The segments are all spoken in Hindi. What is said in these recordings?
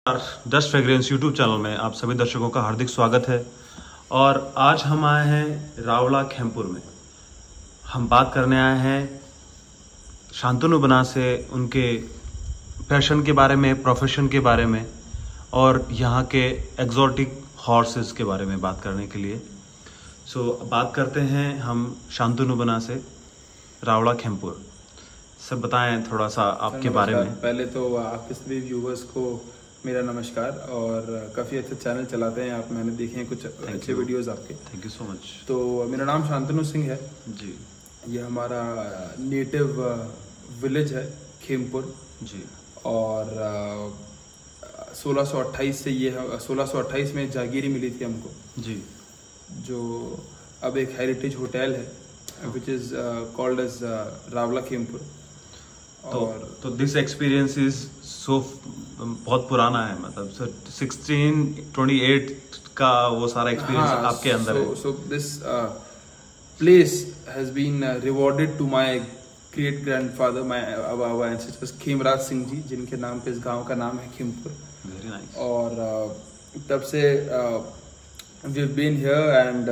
डस्ट फ्रेग्रेंस यूट्यूब चैनल में आप सभी दर्शकों का हार्दिक स्वागत है। और आज हम आए हैं रावला खेमपुर में। हम बात करने आए हैं शांतनु बना से, उनके पैशन के बारे में, प्रोफेशन के बारे में और यहाँ के एग्जॉटिक हॉर्सेस के बारे में बात करने के लिए। बात करते हैं हम शांतनु बना से, रावला खेमपुर। सब बताएं थोड़ा सा आपके बारे में। पहले तो आपके सभी व्यूवर्स को मेरा नमस्कार। और काफ़ी अच्छा चैनल चलाते हैं आप, मैंने देखे हैं कुछ अच्छे वीडियोस आपके। Thank you so much. तो मेरा नाम शांतनु सिंह है जी। ये हमारा नेटिव विलेज है खेमपुर जी। और 1628 से ये 1628 में जागीरी मिली थी हमको जी, जो अब एक हेरिटेज होटल है which is called as Rawla Khempur. तो दिस एक्सपीरियंस इज सो बहुत पुराना है, मतलब 1628 का वो सारा एक्सपीरियंस आपके अंदर है। So this place has been rewarded to my great grandfather, my our ancestors Khemraj Singh ji, जिनके नाम पे इस गांव का नाम है खेमपुर। Very nice. और तब से we have been here and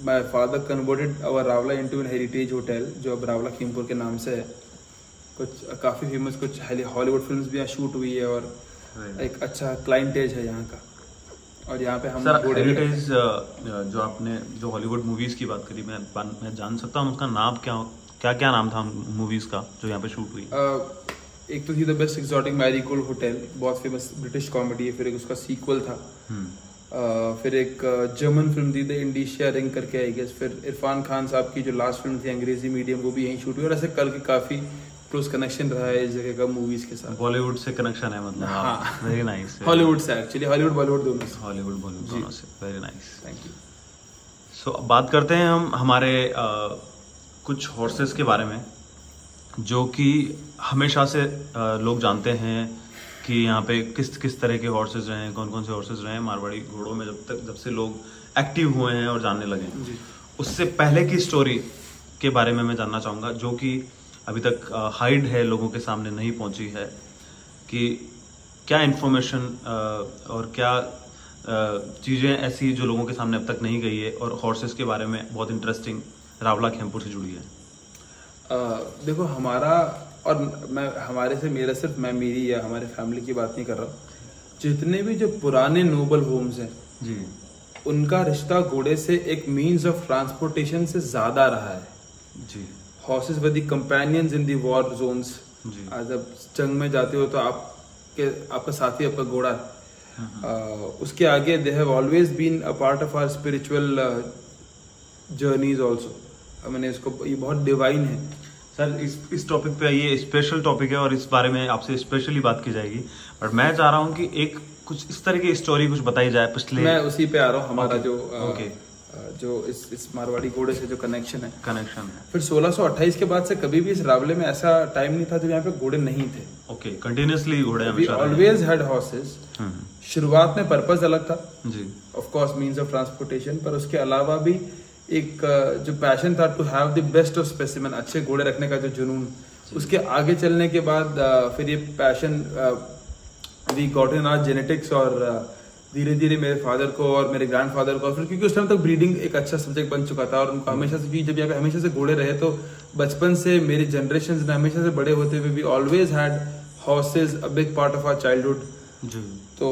my father converted our Rawla into an heritage hotel, जो अब रावला खेमपुर के नाम से है। कुछ काफ़ी फेमस कुछ हॉलीवुड फिल्म्स भी यहाँ शूट हुई है और एक अच्छा क्लाइंटेज है यहाँ का। और यहाँ पे हम हेरिटेज जो आपने जो हॉलीवुड मूवीज की बात करी, मैं जान सकता हूँ उसका नाम क्या नाम था मूवीज का जो यहाँ पे शूट हुई? एक तो थी the best exotic marigold hotel, बहुत फेमस ब्रिटिश कॉमेडी है। फिर एक उसका सीक्वल था। फिर एक जर्मन फिल्म थी द इंडिशिया रिंग करके आई गेस। फिर इरफान खान साहब की जो लास्ट फिल्म थी अंग्रेजी मीडियम, वो भी यहीं शूट हुई। और ऐसे कल के काफी क्लोज कनेक्शन रहा है इस जगह का मूवीज के साथ। बॉलीवुड से कनेक्शन है मतलब? हाँ, वेरी नाइस। हॉलीवुड से एक्चुअली, हॉलीवुड बॉलीवुड दोनों से। हॉलीवुड बॉलीवुड दोनों से, वेरी नाइस, थैंक यू। सो बात करते हैं हम हमारे कुछ हॉर्सेस के बारे में, जो कि हमेशा से लोग जानते हैं कि यहाँ पे किस तरह के हॉर्सेस रहे हैं, कौन कौन से हॉर्सेस रहे हैं मारवाड़ी घोड़ों में जब से लोग एक्टिव हुए हैं और जानने लगे हैं। उससे पहले की स्टोरी के बारे में मैं जानना चाहूँगा, जो कि अभी तक हाइड है, लोगों के सामने नहीं पहुंची है, कि क्या इन्फॉर्मेशन और क्या चीज़ें ऐसी जो लोगों के सामने अब तक नहीं गई है और हॉर्सेस के बारे में बहुत इंटरेस्टिंग रावला खेमपुर से जुड़ी है। देखो हमारा और मैं मेरी या हमारे फैमिली की बात नहीं कर रहा। जितने भी जो पुराने नोबल होम्स हैं जी, उनका रिश्ता घोड़े से एक मीन्स ऑफ ट्रांसपोर्टेशन से ज्यादा रहा है जी। Horses were the companions in the war zones. आज जब जंग में जाते हो तो आपका साथी आपका घोड़ा उसके आगे they have always been a part of our spiritual journeys also. मैंने इसको, ये बहुत डिवाइन है सर। इस टॉपिक पे ये स्पेशल टॉपिक है और इस बारे में आपसे स्पेशली बात की जाएगी। बट मैं चाह रहा हूँ कि एक कुछ इस तरह की स्टोरी कुछ बताई जाए पिछले। मैं उसी पे आ रहा हूँ। हमारा जो इस मारवाड़ी घोड़े से जो कनेक्शन है। फिर 1628 के बाद से कभी भी इस रावले में ऐसा टाइम नहीं था जब यहाँ पे घोड़े नहीं थे। ओके, कंटिन्यूअसली घोड़े हमेशा ऑलवेज हैड हॉर्सेस। शुरुआत में पर्पस अलग था जी, of course means of transportation, पर उसके अलावा भी एक जो पैशन था to have the best of specimen, अच्छे घोड़े रखने का जो जुनून, उसके आगे चलने के बाद फिर ये passion we got in our genetics. और धीरे धीरे मेरे फादर को और मेरे ग्रैंडफादर को, फिर क्योंकि उस टाइम तक ब्रीडिंग एक अच्छा सब्जेक्ट बन चुका था और उनको हमेशा से, जब यहाँ पे हमेशा से घोड़े रहे, तो बचपन से मेरी जनरेशन ने हमेशा से बड़े होते हुए भी always had horses a big part of our childhood. तो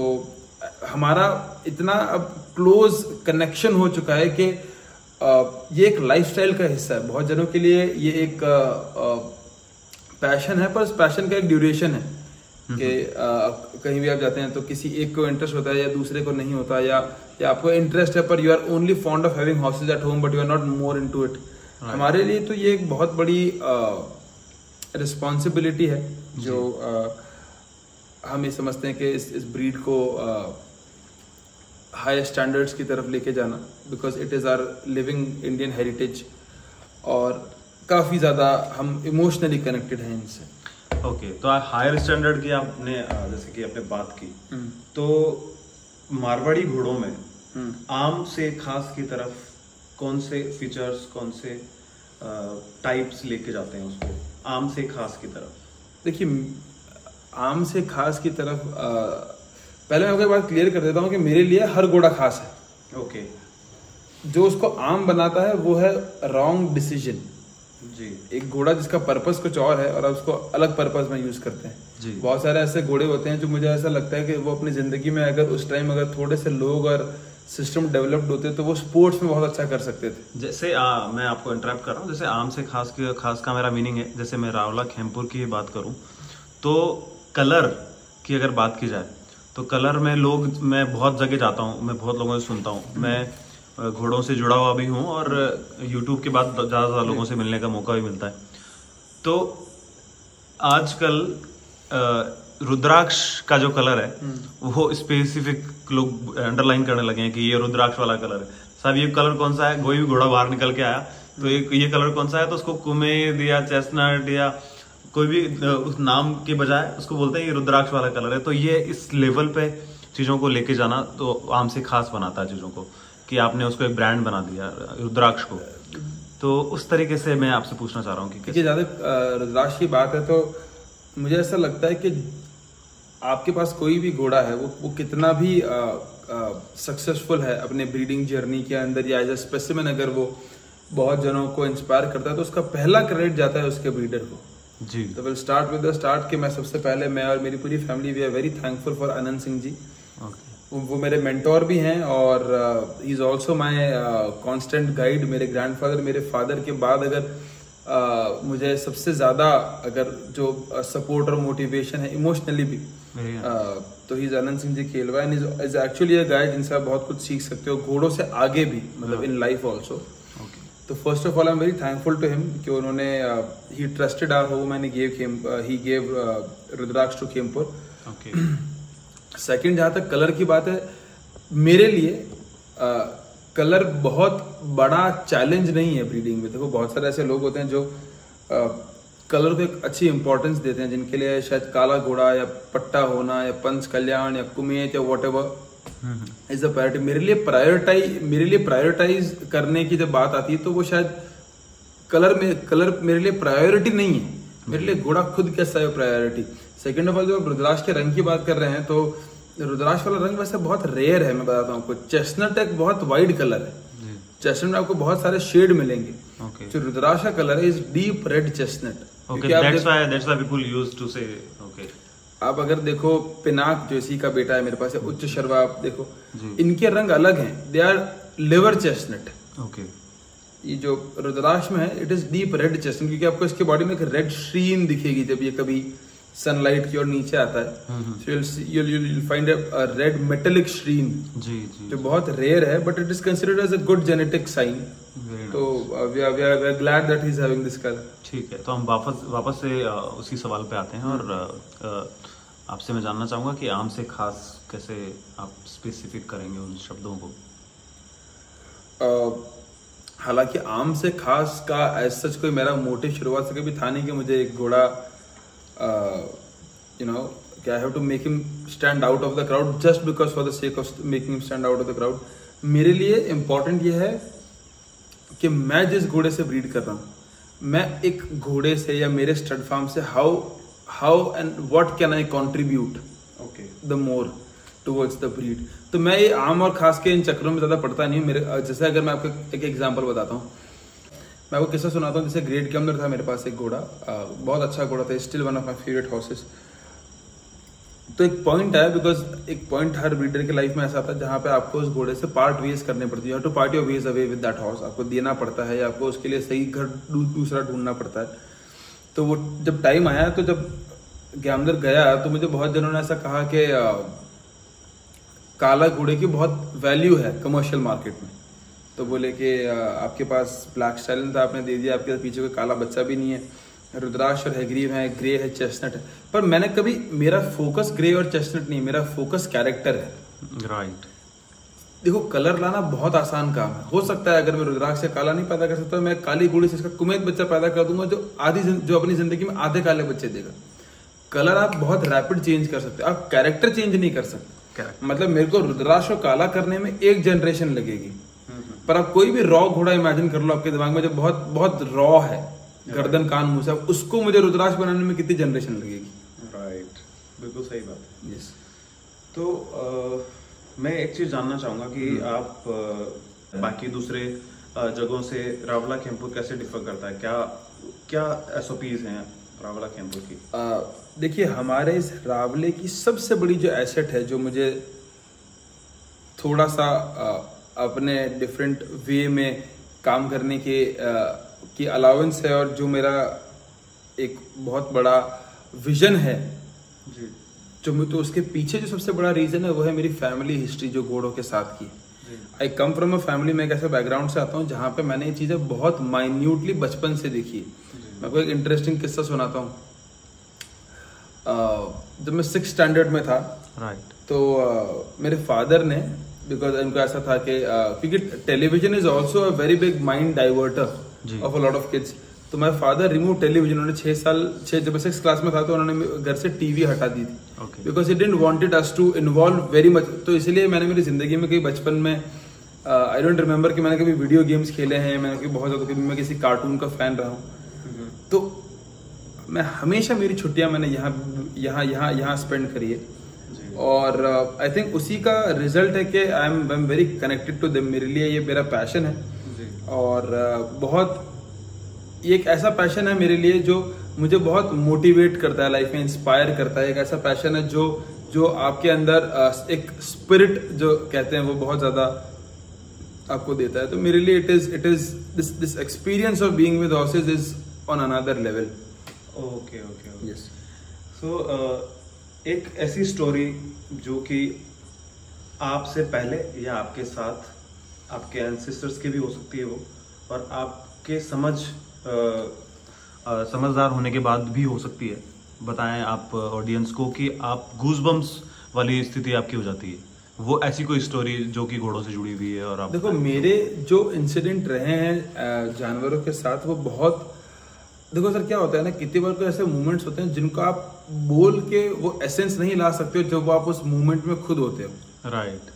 हमारा इतना अब क्लोज कनेक्शन हो चुका है कि ये एक लाइफस्टाइल का हिस्सा है। बहुत जनों के लिए ये एक पैशन है, पर उस पैशन का एक ड्यूरेशन है कि कहीं भी आप जाते हैं तो किसी एक को इंटरेस्ट होता है या दूसरे को नहीं होता, या आपको इंटरेस्ट है पर you are only fond of having houses at home but you are not more into it. हमारे लिए तो ये एक बहुत बड़ी रिस्पॉन्सिबिलिटी है, जो हम ये समझते हैं कि इस ब्रीड को हाई स्टैंडर्ड्स की तरफ लेके जाना, because it is our living Indian heritage और काफ़ी ज़्यादा हम इमोशनली कनेक्टेड हैं इनसे। ओके, तो हायर स्टैंडर्ड की आपने जैसे कि आपने बात की, तो मारवाड़ी घोड़ों में आम से खास की तरफ कौन से फीचर्स, कौन से टाइप्स लेके जाते हैं उसको आम से खास की तरफ? देखिए आम से खास की तरफ पहले मैं आपको बात क्लियर कर देता हूँ कि मेरे लिए हर घोड़ा खास है। ओके। जो उसको आम बनाता है वो है रॉन्ग डिसीजन जी। एक घोड़ा जिसका पर्पस कुछ और है और आप उसको अलग पर्पस में यूज करते हैं जी। बहुत सारे ऐसे घोड़े होते हैं जो मुझे ऐसा लगता है कि वो अपनी जिंदगी में अगर उस टाइम अगर थोड़े से लोग और सिस्टम डेवलप्ड होते तो वो स्पोर्ट्स में बहुत अच्छा कर सकते थे। जैसे मैं आपको इंटरप्ट कर रहा हूँ, जैसे आम से खास का मेरा मीनिंग है, जैसे मैं रावला खेमपुर की बात करूँ तो कलर की अगर बात की जाए तो कलर में मैं बहुत जगह जाता हूँ, मैं बहुत लोगों से सुनता हूँ, मैं घोड़ों से जुड़ा हुआ भी हूँ और यूट्यूब के बाद ज़्यादा लोगों से मिलने का मौका भी मिलता है। तो आजकल रुद्राक्ष का जो कलर है वो स्पेसिफिक लोग अंडरलाइन करने लगे हैं कि ये रुद्राक्ष वाला कलर है। साहब ये कलर कौन सा है? कोई भी घोड़ा बाहर निकल के आया तो ये कलर कौन सा है, तो उसको कुमेद या चेस्टनट या कोई भी उस नाम के बजाय उसको बोलते हैं ये रुद्राक्ष वाला कलर है। तो ये इस लेवल पे चीजों को लेके जाना तो आम से खास बनाता है चीजों को, कि आपने उसको एक ब्रांड बना दिया रुद्राक्ष को। तो उस तरीके से मैं आपसे पूछना चाह रहा हूँ कि ज्यादा रुद्राक्ष की बात है तो मुझे ऐसा लगता है कि आपके पास कोई भी घोड़ा है वो कितना भी सक्सेसफुल है अपने ब्रीडिंग जर्नी के अंदर या एज अ स्पेसिमेन अगर वो बहुत जनों को इंस्पायर करता है तो उसका पहला क्रेडिट जाता है उसके ब्रीडर को जी। तो will start with the start कि मैं सबसे पहले मैं और मेरी पूरी family we are very thankful for Anand Singh ji. वो मेरे मेंटोर भी हैं और he is also my constant guide. मेरे ग्रैंडफादर मेरे फादर के बाद अगर मुझे सबसे ज्यादा अगर जो सपोर्ट और मोटिवेशन है इमोशनली भी तो ही आनंद सिंह जी खेलवा and is actually a guide जिनसे आप बहुत कुछ सीख सकते हो घोड़ों से आगे भी, मतलब इन लाइफ ऑल्सो। तो first of all I am very thankful to him कि उन्होंने he trusted our home and he gave Rudraksh to Khempur. Second, जहां तक कलर की बात है, मेरे लिए कलर बहुत बड़ा चैलेंज नहीं है ब्रीडिंग में। देखो बहुत सारे ऐसे लोग होते हैं जो कलर को एक अच्छी इंपॉर्टेंस देते हैं, जिनके लिए शायद काला घोड़ा या पट्टा होना या पंच कल्याण या कुमेत या what ever is a priority. मेरे लिए प्रायोरिटाइज करने की जब बात आती है तो वो शायद कलर मेरे लिए प्रायोरिटी नहीं है। मेरे लिए घोड़ा खुद कैसा है प्रायोरिटी। सेकेंड ऑफ ऑल, जब रुद्राक्ष के रंग की बात कर रहे हैं तो रुद्राक्ष वाला रंग वैसे बहुत रेयर है। मैं बताता हूँ आपको, चेस्टनट एक बहुत वाइड कलर है। चेस्टनट में आपको बहुत सारे शेड मिलेंगे। जो रुद्राक्ष का कलर है इज डीप रेड चेस्टनट। आप अगर देखो पिनाक जो इसी का बेटा है मेरे पास है, उच्च शर्वा, आप देखो इनके रंग अलग हैं। They are liver chestnut. ये जो रुद्राक्ष में है it is deep red chestnut, क्योंकि आपको इसके बॉडी में एक रेड श्रीन दिखेगी जब ये कभी सनलाइट की ओर नीचे आता है। you'll find a red metallic sheen जो बहुत रेयर है, but it is considered as a good genetic sign. तो we are glad that he's having this color। ठीक है, तो हम वापस से उसी सवाल पे आते हैं और आपसे मैं जानना चाहूंगा कि आम से खास कैसे आप स्पेसिफिक करेंगे उन शब्दों को। हालांकि आम से खास का एज सच कोई मेरा मोटिव शुरुआत से कभी था नहीं कि मुझे एक घोड़ा I have to make him stand out of the crowd just because for the sake of making him stand out of the crowd। मेरे लिए important ये है कि मैं जिस घोड़े से ब्रीड कर रहा हूँ, मैं एक घोड़े से या मेरे स्टड फार्म से how and what can I contribute the more towards the breed। तो मैं ये आम और खास के इन चक्रों में ज्यादा पड़ता नहीं हूँ। मेरे जैसे अगर मैं आपको एक एग्जांपल बताता हूँ, मैं आपको किस्सा सुनाता हूँ। जैसे ग्रेड के अंदर था मेरे पास एक घोड़ा, बहुत अच्छा घोड़ा था, still one of my favourite horses. तो एक पॉइंट आया, बिकॉज एक पॉइंट हर ब्रीडर के लाइफ में ऐसा आता है जहाँ पे आपको उस घोड़े से पार्ट वेज करने पड़ती है। To part your ways away with that horse. आपको देना पड़ता है या आपको उसके लिए सही घर दूसरा ढूंढना पड़ता है। तो वो जब टाइम आया, तो जब गैमदर गया तो मुझे बहुत जनों ने ऐसा कहा कि काला घोड़े की बहुत वैल्यू है कमर्शियल मार्केट में। तो बोले कि आपके पास ब्लैक स्टैलियन था, आपने दे दिया, आपके पीछे कोई काला बच्चा भी नहीं है, रुद्राक्ष और हैग्रीव है, ग्रे है, चेस्टनट है। पर मैंने कभी, मेरा फोकस ग्रे और चेस्टनट नहीं, मेरा फोकस कैरेक्टर है। राइट। देखो कलर लाना बहुत आसान काम है। हो सकता है अगर मैं रुद्राक्ष से काला नहीं पैदा कर सकता, मैं काली घोड़ी से इसका कुमेद बच्चा पैदा कर दूंगा जो अपनी जिंदगी में आधे काले बच्चे देगा। कलर आप बहुत रैपिड चेंज कर सकते हो, आप कैरेक्टर चेंज नहीं कर सकते। मतलब मेरे को रुद्राक्ष को काला करने में 1 जनरेशन लगेगी, पर आप कोई भी रॉ घोड़ा इमेजिन कर लो आपके दिमाग में, जो बहुत बहुत रॉ है, गर्दन कान मुंह से, उसको मुझे रुद्राक्ष बनाने में कितनी जनरेशन लगेगी। राइट। बिल्कुल सही बात है। यस। तो मैं एक चीज जानना चाहूंगा कि आप बाकी दूसरे जगहों से रावला केम्पुर कैसे डिफर करता है, क्या SOPs हैं रावला केम्पुर की? देखिए, हमारे इस रावले की सबसे बड़ी जो एसेट है, जो मुझे थोड़ा सा अपने डिफरेंट वे में काम करने की अलाउंस है, और जो मेरा एक बहुत बड़ा विजन है जी, तो उसके पीछे जो सबसे बड़ा रीजन है वो है मेरी फैमिली हिस्ट्री जो घोड़ों के साथ की। आई कम फ्रॉम अ फैमिली, मैं एक ऐसे बैकग्राउंड से आता हूँ जहाँ पे मैंने ये चीजें बहुत माइन्यूटली बचपन से देखी। मैं कोई एक इंटरेस्टिंग किस्सा सुनाता हूँ। जब मैं 6th स्टैंडर्ड में था, राइट, तो मेरे फादर ने, बिकॉज उनको ऐसा था कि क्योंकि television is also a very big mind diverter of a lot of kids, तो माय फादर रिमूव टेलीविजन। उन्होंने 6 जब मैं 6th क्लास में था तो उन्होंने घर से टीवी हटा दी थी, because he didn't wanted us to involve very much. तो इसलिए मैंने मेरी जिंदगी में कभी बचपन में आई डोंट रिमेम्बर कि मैंने कभी वीडियो गेम्स खेले हैं, मैंने कभी बहुत ज्यादा, कभी मैं किसी कार्टून का फैन रहा हूँ। तो मैं हमेशा मेरी छुट्टियां मैंने यहाँ स्पेंड करी है, और आई थिंक उसी का रिजल्ट है कि I am very connected to them. मेरे लिए ये मेरा पैशन है, और बहुत ये एक ऐसा पैशन है मेरे लिए जो मुझे बहुत मोटिवेट करता है लाइफ में, इंस्पायर करता है। एक ऐसा पैशन है जो आपके अंदर एक स्पिरिट जो कहते हैं वो बहुत ज्यादा आपको देता है। तो मेरे लिए it is this experience of being with horses is on another level. Okay. Yes. So एक ऐसी स्टोरी जो कि आपसे पहले या आपके साथ आपके एंसेस्टर्स की भी हो सकती है वो, और आपके समझदार होने के बाद भी हो सकती है, बताएं आप ऑडियंस को कि आप गूज़बम्स वाली स्थिति आपकी हो जाती है, वो ऐसी कोई स्टोरी जो कि घोड़ों से जुड़ी हुई है। और आप देखो, मेरे जो इंसिडेंट रहे हैं जानवरों के साथ वो बहुत, देखो सर क्या होता है ना, कितनी बार तो ऐसे मूवमेंट्स होते हैं जिनको आप बोल के वो एसेंस नहीं ला सकते हो जब आप उस मूवमेंट में खुद होते हो। राइट।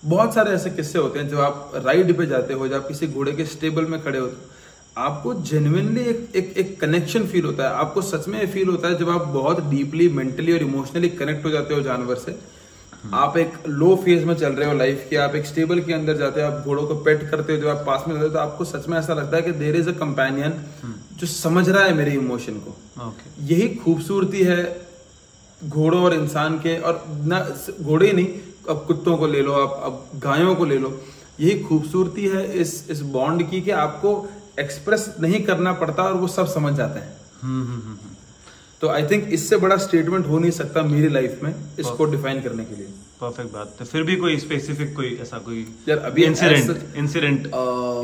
बहुत सारे ऐसे किस्से होते हैं जब आप राइड पे जाते हो, जब आप किसी घोड़े के स्टेबल में खड़े होते हो, आपको जेन्युइनली एक कनेक्शन फील होता है। आपको सच में फील होता है जब आप बहुत डीपली मेंटली और इमोशनली कनेक्ट हो जाते हो जानवर से। आप एक लो फेज में चल रहे हो लाइफ के, आप एक स्टेबल के अंदर जाते हो, आप घोड़ों को पेट करते हो, जब आप पास में जाते हो तो आपको सच में ऐसा लगता है कि देयर इज अ कंपेनियन जो समझ रहा है मेरे इमोशन को। यही खूबसूरती है घोड़ों और इंसान के, और ना घोड़े ही नहीं, अब कुत्तों को ले लो, आप अब गायों को ले लो, यही खूबसूरती है इस बॉन्ड की कि आपको एक्सप्रेस नहीं करना पड़ता और वो सब समझ जाते हैं। तो आई थिंक इससे बड़ा स्टेटमेंट हो नहीं सकता मेरी लाइफ में इसको डिफाइन करने के लिए। परफेक्ट बात है। फिर भी कोई स्पेसिफिक कोई ऐसा कोई यार अभी इंसिडेंट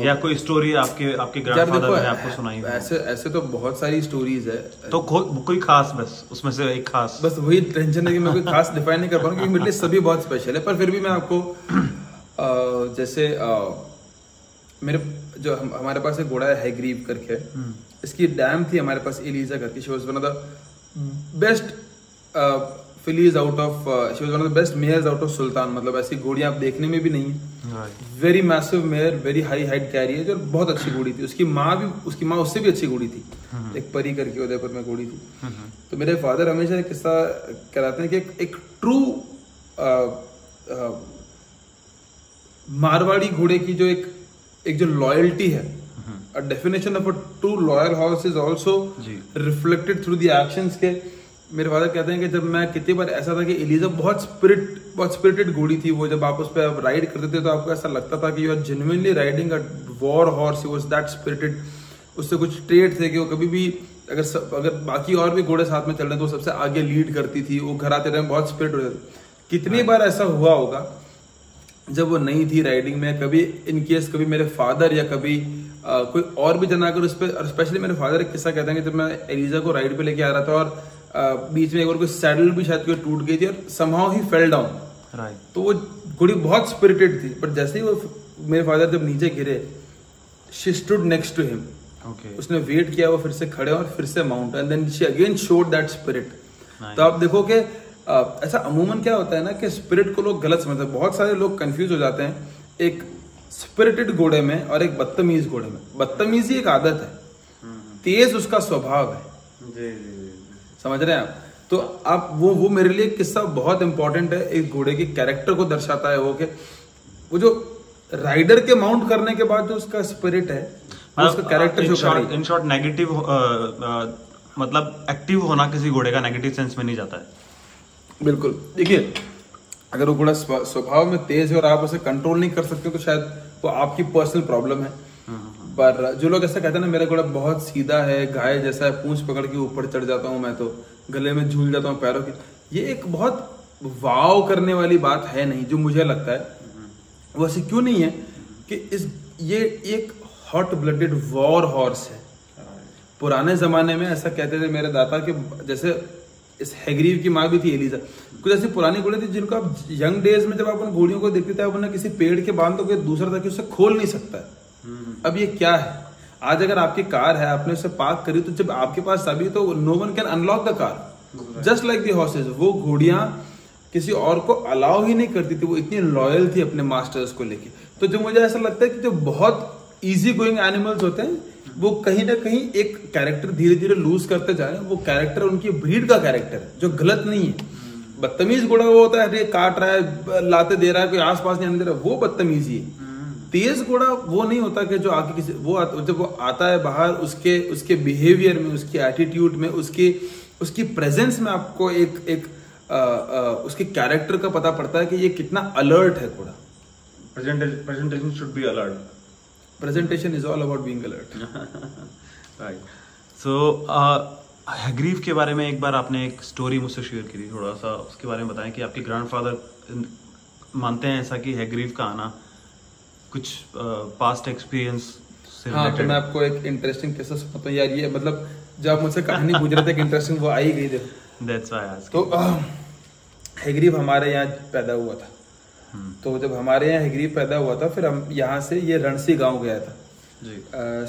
या कोई स्टोरी आपके ग्रैंडफादर ने आपको सुनाई हो? ऐसे तो बहुत सारी स्टोरीज है, तो कोई खास, बस उसमें से एक खास। बस वही टेंशन है कि मैं कोई खास डिफाइन नहीं कर पा रहा हूँ, क्योंकि मेरे लिए सभी बहुत स्पेशल है। पर फिर भी मैं आपको जैसे मेरे जो हमारे पास एक घोड़ा है हैग्रीव करके, इसकी डैम थी हमारे पास एलिजा करके। She was one of the best fillies out of, she was one of the best mares out of Sultan. मतलब ऐसी घोड़ियां आप देखने में भी नहीं है। Very massive mare, very high height carrier, और बहुत अच्छी घोड़ी थी। उसकी माँ उससे भी अच्छी घोड़ी थी, एक परी करके उदयपुर में घोड़ी थी। तो मेरे फादर हमेशा एक किस्सा कहते हैं कि एक ट्रू मारवाड़ी घोड़े की जो एक जो लॉयल्टी है, a definition of a true loyal horse is also reflected through the actions के। मेरे फादर कहते हैं कि जब मैं कितनी बार ऐसा था कि एलिजा बहुत स्पिरिटेड घोड़ी थी, वो जब आप उस पर राइड करते थे तो आपको ऐसा लगता था कि you are genuinely riding a war horse, he was that spirited. उससे कुछ ट्रेड थे कि वो कभी भी अगर बाकी और भी घोड़े साथ में चल रहे हैं तो सबसे आगे लीड करती थी, वो घर आते रहे बहुत स्पिरिट हो जाती। कितनी बार ऐसा हुआ होगा जब वो नहीं थी राइडिंग में, कभी इनकेस कभी मेरे फादर या कभी कोई और भी जना अगर उस पर, और स्पेशली मेरे फादर एक किस्सा कहते हैं कि जब मैं एलिजा को राइड पे लेके आ रहा था और बीच में एक बार कोई सैडल भी शायद कोई टूट गई थी और समहाउ ही फेल डाउन, तो वो घोड़ी बहुत स्पिरिटेड थी, पर जैसे ही वो मेरे फादर जब नीचे गिरे, she stood next to him. उसने वेट किया, वो फिर से खड़े और फिर से mount, and then she again showed that spirit. तो आप देखो कि ऐसा अमूमन क्या होता है ना कि स्पिरिट को लोग गलत समझते हैं। बहुत सारे लोग कंफ्यूज हो जाते हैं एक स्पिरिटेड घोड़े में और एक बदतमीज घोड़े में। बदतमीजी एक आदत है, तेज उसका स्वभाव है, समझ रहे हैं आप। तो तो आप वो मेरे लिए किस्सा बहुत इंपॉर्टेंट है, एक घोड़े के कैरेक्टर को दर्शाता है वो जो राइडर के माउंट करने के बाद जो उसका स्पिरिट है, उसका कैरेक्टर इन शॉर्ट नेगेटिव मतलब एक्टिव होना किसी घोड़े का नेगेटिव सेंस में नहीं जाता है। बिल्कुल। देखिए अगर वो घोड़ा स्वभाव में तेज है और आप उसे कंट्रोल नहीं कर सकते तो शायद वो आपकी पर्सनल प्रॉब्लम है। पर जो लोग ऐसा कहते हैं ना मेरा घोड़ा बहुत सीधा है, गाय जैसा है, पूंछ पकड़ के ऊपर चढ़ जाता हूँ मैं, तो गले में झूल जाता हूँ पैरों की, ये एक बहुत वाव करने वाली बात है नहीं जो मुझे लगता है। वैसे क्यों नहीं है कि ये एक हॉट ब्लडेड वॉर हॉर्स है। पुराने जमाने में ऐसा कहते थे मेरे दादा कि जैसे इस हैग्रीव की माँ भी थी एलिजा, कुछ ऐसी पुरानी घोड़े थी जिनको आप यंग डेज में जब आप उन घोड़ियों को देखते थे आप उन्हें किसी पेड़ के बांध दोगे दूसरा था कि उसे खोल नहीं सकता है। अब ये क्या है, आज अगर आपकी कार है आपने उसे पार्क करी तो जब आपके पास चाबी तो no one can unlock the car, just like the horses. वो घोड़ियां किसी और को अलाउ ही नहीं करती थी, वो इतनी लॉयल थी अपने मास्टर्स को लेके। तो जो मुझे ऐसा लगता है कि जो बहुत इजी गोइंग एनिमल्स होते हैं वो कहीं ना कहीं एक कैरेक्टर धीरे धीरे लूज करते जा रहे हैं। वो कैरेक्टर उनकी ब्रीड का कैरेक्टर है जो गलत नहीं है। बदतमीज घोड़ा वो होता है काट रहा है, लाते दे रहा है, कोई आसपास नहीं आने दे रहा, वो बदतमीजी है। तेज घोड़ा वो नहीं होता कि जो आगे किसी जब वो आता है बाहर उसके बिहेवियर में, उसके एटीट्यूड में, उसकी प्रेजेंस में आपको उसके कैरेक्टर का पता पड़ता है कि ये कितना अलर्ट है घोड़ा। Presentation should be alert. Presentation is all about being alert. Right. So Hayagriva के बारे में एक बार आपने एक स्टोरी मुझसे शेयर की थी, थोड़ा सा उसके बारे में बताएं कि आपके ग्रैंडफादर मानते हैं ऐसा कि हैग्रीव का आना कुछ पास्ट एक्सपीरियंस से हाँ, तो मैं आपको एक इंटरेस्टिंग किस्सा सुनाता हूँ यार। ये मतलब जब आप मुझसे कहानी पूछ रहे थे इंटरेस्टिंग वो आई गई थी। That's why I asked. तो हैग्रीव हमारे यहाँ पैदा हुआ था। तो जब हमारे यहाँ हैग्रीव पैदा हुआ था फिर हम यहाँ से ये रणसी गांव गया था जी।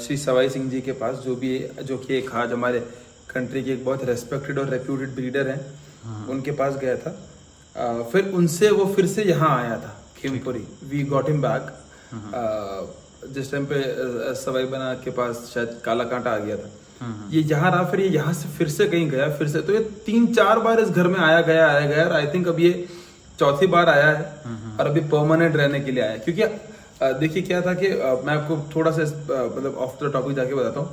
श्री सवाई सिंह जी के पास जो कि एक आज हमारे कंट्री के एक बहुत रेस्पेक्टेड और रेप्यूटेड ब्रीडर हैं, उनके पास गया था। फिर उनसे वो फिर से यहाँ आया था खेमपुरी। We got him back. जिस टाइम पे सवाई बना के पास शायद काला कांटा आ गया था, ये यहाँ रहा, फिर ये यहाँ से फिर से कहीं गया, फिर से। तो ये 3-4 बार इस घर में आया गया। और आई थिंक अब ये चौथी बार आया है और अभी परमानेंट रहने के लिए आया है। क्योंकि देखिए क्या था कि मैं आपको थोड़ा सा मतलब ऑफ द टॉपिक जाके बताता हूँ।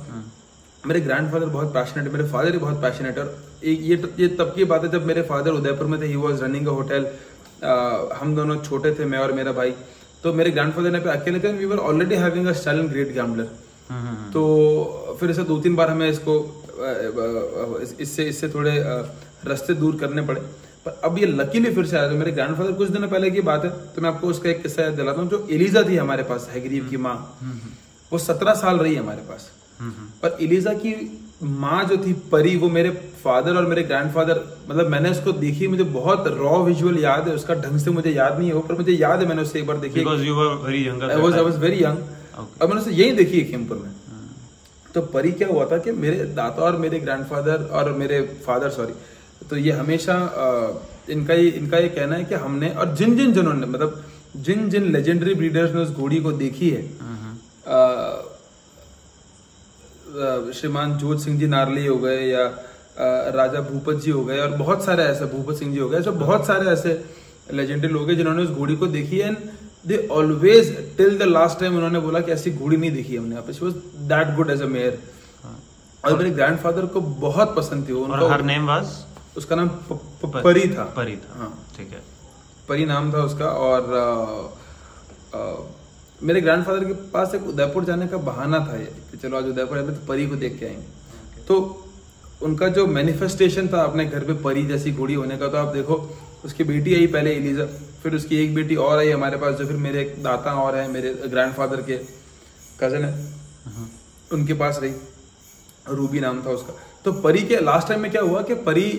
मेरे ग्रैंडफादर बहुत पैशनेट है, मेरे फादर भी बहुत पैशनेट है। और ये तब की बात है जब मेरे फादर उदयपुर में थे। He was running a hotel. हम दोनों छोटे थे, मैं और मेरा भाई। तो मेरे ग्रैंडफादर ने पे अकेले थे। We were already having a styling great gambler. तो फिर इसे 2-3 बार हमें इससे थोड़े रास्ते दूर करने पड़े। पर अब ये लकीली फिर से आया। तो मेरे ग्रैंडफादर कुछ दिनों पहले की बात है, तो मैं आपको उसका एक किस्सा याद दिलाता हूँ। जो एलिजा थी हमारे पास, हैग्रीव की माँ, वो 17 साल रही हमारे पास। पर एलिजा की माँ जो थी परी, वो मेरे फादर और मेरे ग्रैंडफादर, मतलब मैंने उसको देखी, मुझे बहुत रॉ विजुअल याद है। उसका ढंग से मुझे याद नहीं है पर मुझे याद है मैंने उससे एक बार देखी। I was very young। और मैंने उसे यही देखी है खेमपुर में। तो परी क्या हुआ था कि मेरे दादा और मेरे ग्रैंडफादर और मेरे फादर तो ये हमेशा इनका ये कहना है कि हमने, और जिन ने मतलब जिन लेजेंडरी ब्रीडर्स ने उस घोड़ी को देखी है, श्रीमान जोत सिंह जी नारली हो गए या राजा भूपत जी हो गए और बहुत सारे ऐसे, भूपत सिंह जी हो गए, ऐसे बहुत सारे ऐसे लेजेंडरी लोग हैं जिन्होंने उस घोड़ी को देखी है। And they always till the last time उन्होंने बोला कि ऐसी घोड़ी नहीं देखी हमने यहाँ पे। She was that good as a mare. और मेरे ग्रैंडफादर को बहुत पसंद थी वो। और हर नेम वाज, उसका नाम परी था। हाँ, ठीक है, परी नाम था उसका। और मेरे ग्रैंडफादर के पास एक उदयपुर जाने का बहाना था ये कि चलो आज उदयपुर आए तो परी को देख के आएंगे। तो उनका जो मैनिफेस्टेशन था अपने घर पे परी जैसी घोड़ी होने का, तो आप देखो उसकी बेटी आई पहले एलिजा, फिर उसकी एक बेटी और आई हमारे पास जो फिर मेरे दाता और है, मेरे ग्रैंडफादर के कजन है, उनके पास रही, रूबी नाम था उसका। तो परी के लास्ट टाइम में क्या हुआ कि परी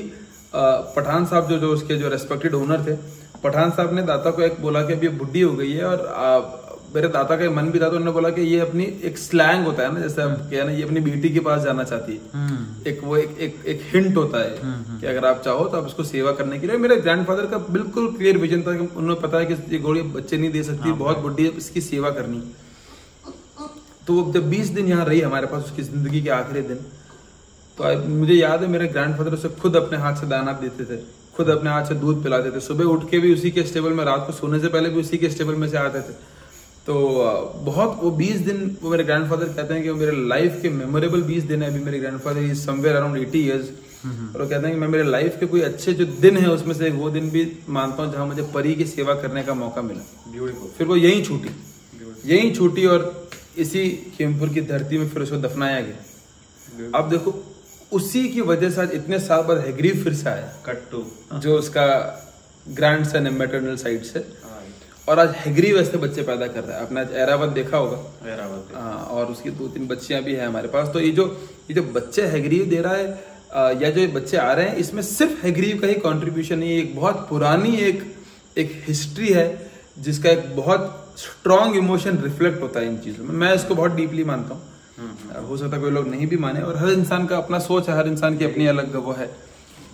पठान साहब जो उसके जो रेस्पेक्टेड ओनर थे, पठान साहब ने दाता को एक बोला कि अब ये बुढ़ी हो गई है। और मेरे दाता का मन भी था तो उन्होंने बोला कि ये अपनी एक स्लैंग होता है ना, जैसे आप क्या ना, ये अपनी बेटी के पास जाना चाहती है। एक हिंट होता है कि अगर आप चाहो तो आप उसको सेवा करने के लिए। मेरे ग्रैंडफादर का बिल्कुल क्लियर विजन था कि उन्हें पता है कि ये घोड़ी बच्चे नहीं दे सकती, बहुत बुढ़ी है, इसकी सेवा करनी। तो जब 20 दिन यहाँ रही हमारे पास, उसकी जिंदगी के आखिरी दिन, तो मुझे याद है मेरे ग्रैंडफादर उसे खुद अपने हाथ से दाना देते थे, खुद अपने हाथ से दूध पिलाते थे, सुबह उठ के भी उसी के स्टेबल में, रात को सोने से पहले भी उसी के स्टेबल में से आते थे। तो बहुत वो 20 दिन, वो मेरे ग्रैंडफादर कहते हैं कि वो मेरे लाइफ के मेमोरेबल 20 दिन है। अभी मेरे grandfather is somewhere around 80 years, और वो कहते हैं कि मैं मेरे लाइफ के कोई अच्छे जो दिन है उसमें से वो दिन भी मानता हूँ जहाँ मुझे परी की सेवा करने का मौका मिला। ब्यूटीफुल। फिर वो यहीं छूटी और इसी खेमपुर की धरती में फिर उसको दफनाया गया। अब देखो उसी की वजह से आज इतने साल बाद हैग्रीव फिर से आया, कट्टू जो उसका ग्रैंड सन है मैटरनल साइड से, और आज हैग्रीव ऐसे बच्चे पैदा कर रहा है। आपने आज ऐरावत देखा होगा, हाँ, और उसकी 2-3 बच्चियां भी है हमारे पास। तो ये जो बच्चे हैग्रीव दे रहा है या जो ये बच्चे आ रहे हैं, इसमें सिर्फ हैग्रीव का ही कंट्रीब्यूशन नहीं है, एक बहुत पुरानी एक हिस्ट्री है जिसका एक बहुत स्ट्रॉन्ग इमोशन रिफ्लेक्ट होता है इन चीजों में। मैं इसको बहुत डीपली मानता हूँ, हो सकता है कोई लोग नहीं भी माने, और हर इंसान का अपना सोच है, हर इंसान की अपनी अलग वो है।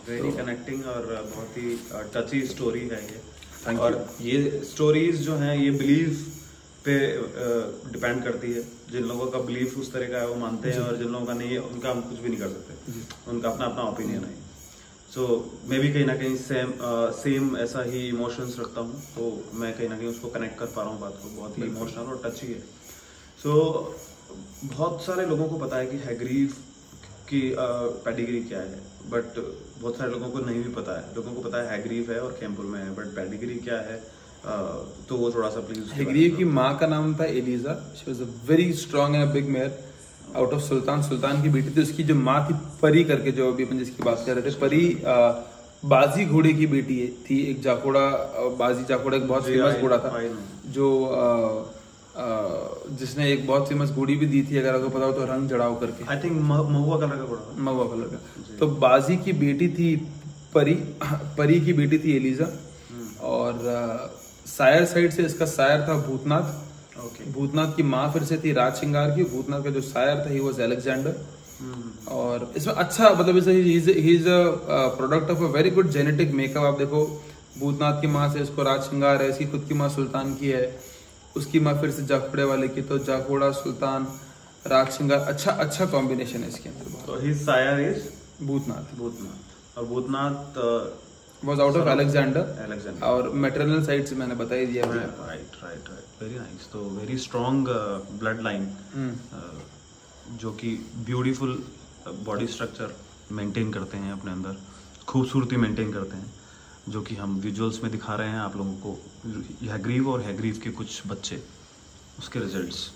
वेरी कनेक्टिंग और बहुत ही टची स्टोरी है ये। और ये स्टोरीज जो हैं ये बिलीव पे डिपेंड करती है। जिन लोगों का बिलीफ उस तरह का है वो मानते हैं, और जिन लोगों का नहीं है उनका हम कुछ भी नहीं कर सकते, उनका अपना अपना ओपिनियन है। सो मैं भी कहीं ना कहीं सेम ऐसा ही इमोशंस रखता हूँ, तो मैं कहीं ना कहीं उसको कनेक्ट कर पा रहा हूँ बात को, बहुत ही इमोशनल और टची है। सो बहुत सारे लोगों को पता है कि हैग्रीव की पेडिग्री क्या है, बट बहुत सारे लोगों को नहीं भी पता है। लोगों को पता है हैग्रीव है और खेमपुर में है, बट पेडिग्री क्या है तो वो थोड़ा सा प्लीज। हैग्रीव की माँ का नाम था Eliza, she was a very strong and big mare out of Sultan की बेटी थी। उसकी जो माँ थी परी करके, जो अभी अपन जिसकी बात कर रहे थे, परी बाजी घोड़े की बेटी थी। एक जाकोड़ा, बाजी जाकोड़ा एक बहुत फेमस घोड़ा था जो जिसने एक बहुत फेमस घोड़ी भी दी थी, अगर आपको पता हो तो, रंग चढ़ाव करके। आई थिंक महुआ कलर का घोड़ा, महुआ कलर का। तो बाजी की बेटी थी परी की बेटी थी एलिजा, और सायर साइड से इसका सायर था भूतनाथ। भूतनाथ की माँ फिर से थी राज श्रृंगार की। भूतनाथ का जो सायर था ही वॉज अलेक्जेंडर। और इसमें अच्छा मतलब he is a product of a very good genetic makeup. आप देखो भूतनाथ की माँ से इसको राज श्रृंगार है, इसकी खुद की माँ सुल्तान की है, उसकी माँ फिर से जाखोड़े वाले की, तो जाखोड़ा सुल्तान राज श्रृंगार, अच्छा कॉम्बिनेशन है इसके अंदर। तो हिज सायर इज भूतनाथ। और Bhootnath was out of Alexander और मैटरनल साइड से मैंने बता ही दिया। Right very nice. तो वेरी स्ट्रॉन्ग ब्लड लाइन जो कि ब्यूटीफुल बॉडी स्ट्रक्चर मेंटेन करते हैं अपने अंदर, खूबसूरती मेंटेन करते हैं, जो कि हम विजुअल्स में दिखा रहे हैं आप लोगों को। हैग्रीव और हैग्रीव के कुछ बच्चे, उसके रिजल्ट्स